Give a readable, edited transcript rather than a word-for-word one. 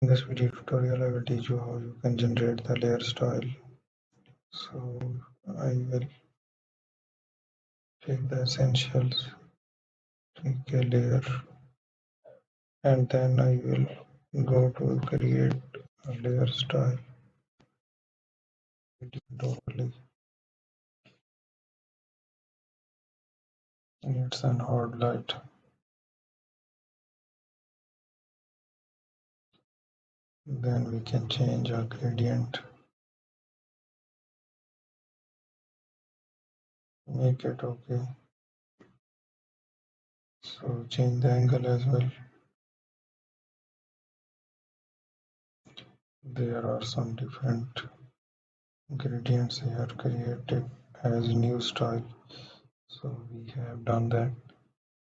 In this video tutorial, I will teach you how you can generate the layer style. So I will take the essentials, take a layer, and then I will go to create a layer style. Totally, it's an hard light. Then we can change our gradient, make it okay. So change the angle as well. There are some different gradients here created as new style. So we have done that.